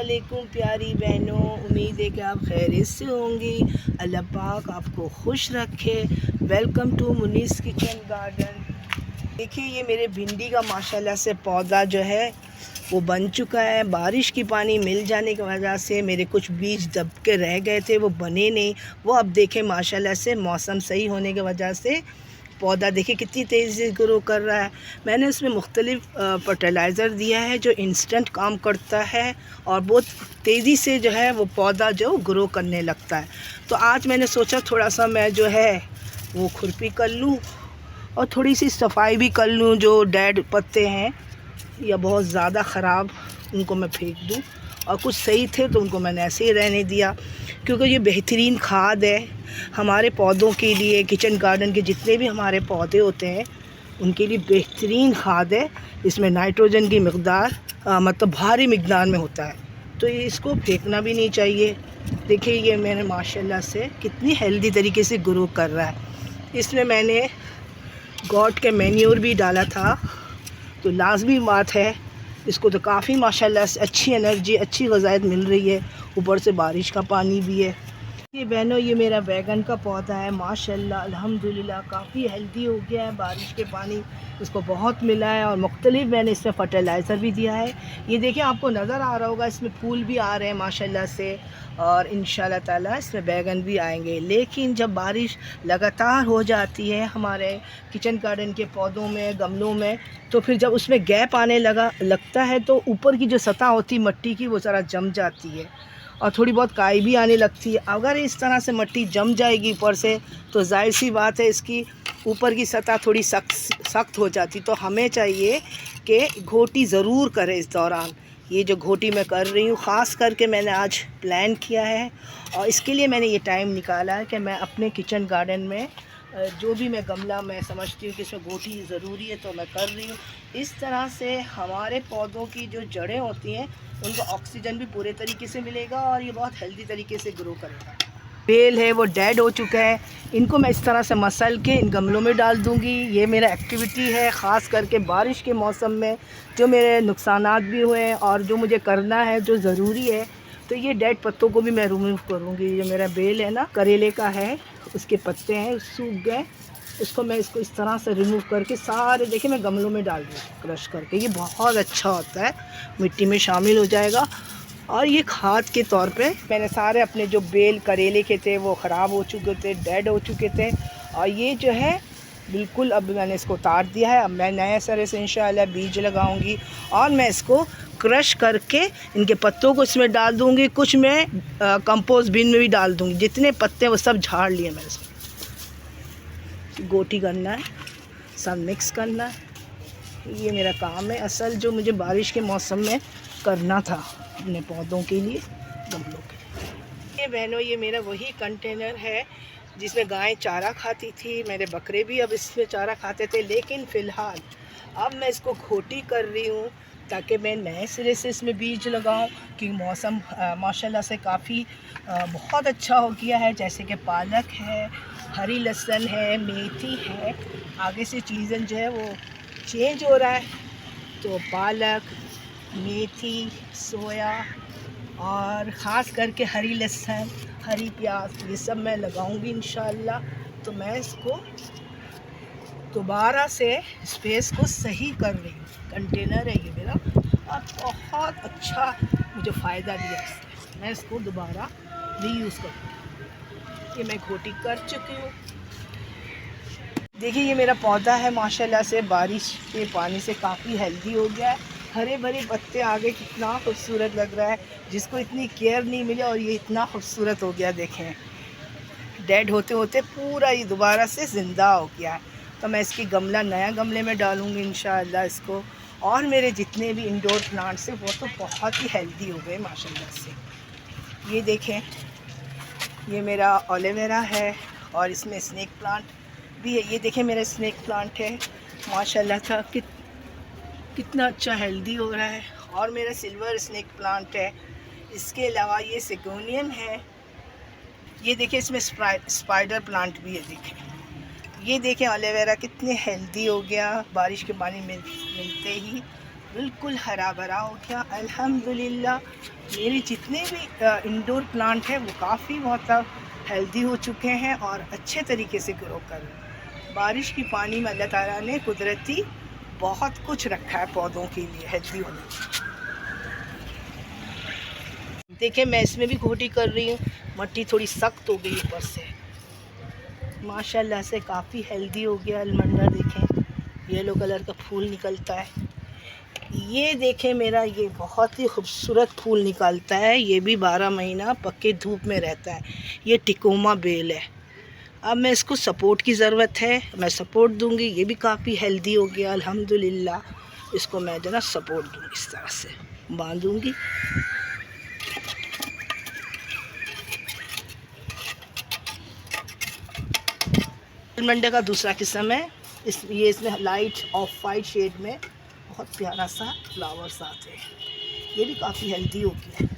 वालेकुम प्यारी बहनों, उम्मीद है कि आप खैरियत से होंगी। अल्लाह पाक आपको खुश रखे। Welcome to Munis kitchen garden. देखिए ये मेरे भिंडी का माशाल्लाह से पौधा जो है वो बन चुका है। बारिश की पानी मिल जाने की वजह से मेरे कुछ बीज दब के रह गए थे, वो बने नहीं। वो अब देखें माशाल्लाह से मौसम सही होने की वजह से पौधा देखिए कितनी तेज़ी से ग्रो कर रहा है। मैंने उसमें मुख्तलिफ़ फर्टिलाइज़र दिया है जो इंस्टेंट काम करता है और बहुत तेज़ी से जो है वो पौधा जो ग्रो करने लगता है। तो आज मैंने सोचा थोड़ा सा मैं जो है वो खुरपी कर लूँ और थोड़ी सी सफाई भी कर लूँ। जो डेड पत्ते हैं या बहुत ज़्यादा ख़राब उनको मैं फेंक दूँ, और कुछ सही थे तो उनको मैंने ऐसे ही रहने दिया, क्योंकि ये बेहतरीन खाद है हमारे पौधों के लिए। किचन गार्डन के जितने भी हमारे पौधे होते हैं उनके लिए बेहतरीन खाद है। इसमें नाइट्रोजन की मकदार मतलब भारी मकदार में होता है, तो इसको फेंकना भी नहीं चाहिए। देखिए ये मैंने माशाल्लाह से कितनी हेल्दी तरीके से ग्रो कर रहा है। इसमें मैंने गॉट के मैन्योर भी डाला था, तो लाजमी बात है इसको तो काफ़ी माशाल्लाह से अच्छी एनर्जी, अच्छी ग़िज़ायत मिल रही है। ऊपर से बारिश का पानी भी है। ये बहनों ये मेरा बैगन का पौधा है, माशाल्लाह अल्हम्दुलिल्लाह काफ़ी हेल्दी हो गया है। बारिश के पानी इसको बहुत मिला है और मुख्तलिफ मैंने इसमें फ़र्टिलाइज़र भी दिया है। ये देखिए आपको नज़र आ रहा होगा इसमें फूल भी आ रहे हैं माशाल्लाह से, और इंशाल्लाह ताला इसमें बैगन भी आएंगे। लेकिन जब बारिश लगातार हो जाती है हमारे किचन गार्डन के पौधों में, गमलों में, तो फिर जब उसमें गैप आने लगता है तो ऊपर की जो सतह होती है मट्टी की वो ज़रा जम जाती है और थोड़ी बहुत काई भी आने लगती है। अगर इस तरह से मिट्टी जम जाएगी ऊपर से तो जाहिर सी बात है इसकी ऊपर की सतह थोड़ी सख्त हो जाती। तो हमें चाहिए कि घोटी ज़रूर करें इस दौरान। ये जो घोटी मैं कर रही हूँ ख़ास करके मैंने आज प्लान किया है, और इसके लिए मैंने ये टाइम निकाला है कि मैं अपने किचन गार्डन में जो भी मैं गमला मैं समझती हूँ कि इसमें घोटी ज़रूरी है तो मैं कर रही हूँ। इस तरह से हमारे पौधों की जो जड़ें होती हैं उनको ऑक्सीजन भी पूरे तरीके से मिलेगा और ये बहुत हेल्दी तरीके से ग्रो करेगा। बेल है वो डेड हो चुका है, इनको मैं इस तरह से मसल के इन गमलों में डाल दूँगी। ये मेरा एक्टिविटी है ख़ास करके बारिश के मौसम में जो मेरे नुकसानात भी हुए हैं और जो मुझे करना है जो ज़रूरी है। तो ये डेड पत्तों को भी मैं रिमूव करूँगी। ये मेरा बेल है ना करेले का है, उसके पत्ते हैं सूख गए, इसको मैं इस तरह से रिमूव करके सारे देखिए मैं गमलों में डाल दूँ क्रश करके। ये बहुत अच्छा होता है, मिट्टी में शामिल हो जाएगा और ये खाद के तौर पे मैंने सारे अपने जो बेल करेले के थे वो ख़राब हो चुके थे, डेड हो चुके थे, और ये जो है बिल्कुल अब मैंने इसको उतार दिया है। अब मैं नए सिरे से इंशाल्लाह बीज लगाऊंगी और मैं इसको क्रश करके इनके पत्तों को इसमें डाल दूंगी। कुछ मैं कंपोस्ट बिन में भी डाल दूंगी। जितने पत्ते वो सब झाड़ लिए मैंने इसमें। गोटी करना है, सब मिक्स करना है, ये मेरा काम है असल जो मुझे बारिश के मौसम में करना था अपने पौधों के लिए, गमलों के लिए। ये बहनों ये मेरा वही कंटेनर है जिसमें गायें चारा खाती थी, मेरे बकरे भी अब इसमें चारा खाते थे। लेकिन फ़िलहाल अब मैं इसको घोटी कर रही हूँ ताकि मैं नए सिरे से इसमें बीज लगाऊं, क्योंकि मौसम माशाल्लाह से काफ़ी बहुत अच्छा हो गया है। जैसे कि पालक है, हरी लहसुन है, मेथी है, आगे से सीज़न जो है वो चेंज हो रहा है, तो पालक, मेथी, सोया और ख़ास करके हरी लहसुन, हरी प्याज ये सब मैं लगाऊंगी इंशाल्लाह। तो मैं इसको दोबारा से स्पेस को सही कर रही हूँ। कंटेनर है ये मेरा और बहुत अच्छा मुझे फ़ायदा दिया इसने। मैं इसको दोबारा रीयूज़ करूँगी। ये मैं घोटी कर चुकी हूँ। देखिए ये मेरा पौधा है माशाल्लाह से बारिश के पानी से काफ़ी हेल्दी हो गया है। हरे भरे पत्ते आगे कितना खूबसूरत लग रहा है, जिसको इतनी केयर नहीं मिली और ये इतना खूबसूरत हो गया। देखें डेड होते होते पूरा ये दोबारा से ज़िंदा हो गया है। तो मैं इसकी गमला नया गमले में डालूँगी इंशाअल्लाह इसको। और मेरे जितने भी इंडोर प्लांट्स हैं वो तो बहुत ही हेल्दी हो गए माशाल्लाह से। ये देखें ये मेरा एलोवेरा है और इसमें स्नेक प्लांट भी है। ये देखें मेरा स्नेक प्लांट है माशाल्लाह था कितना अच्छा हेल्दी हो रहा है। और मेरा सिल्वर स्नेक प्लांट है। इसके अलावा ये सिगोनियन है। ये देखिए इसमें स्पाइडर प्लांट भी है। देखें ये देखें एलोवेरा कितने हेल्दी हो गया बारिश के पानी मिलते ही। बिल्कुल हरा भरा हो गया अल्हम्दुलिल्लाह। मेरे जितने भी इंडोर प्लांट हैं वो काफ़ी मतलब हेल्दी हो चुके हैं और अच्छे तरीके से ग्रो कर रहे हैं। बारिश की पानी में अल्लाह ताला ने कुदरती बहुत कुछ रखा है पौधों के लिए हेल्दी होने के लिए। देखिए मैं इसमें भी घोटी कर रही हूँ, मट्टी थोड़ी सख्त हो गई ऊपर से। माशाल्लाह से काफ़ी हेल्दी हो गया अलमंडा। देखें येलो कलर का फूल निकलता है। ये देखें मेरा ये बहुत ही खूबसूरत फूल निकलता है। ये भी 12 महीना पक्के धूप में रहता है। ये टिकोमा बेल है। अब मैं इसको सपोर्ट की ज़रूरत है, मैं सपोर्ट दूंगी। ये भी काफ़ी हेल्दी हो गया अल्हम्दुलिल्लाह। इसको मैं जो ना सपोर्ट दूंगी, इस तरह से बांधूंगी। मंडे का दूसरा किस्म है। इसमें लाइट ऑफ वाइट शेड में बहुत प्यारा सा फ्लावर्स आते हैं। ये भी काफ़ी हेल्दी हो गया है।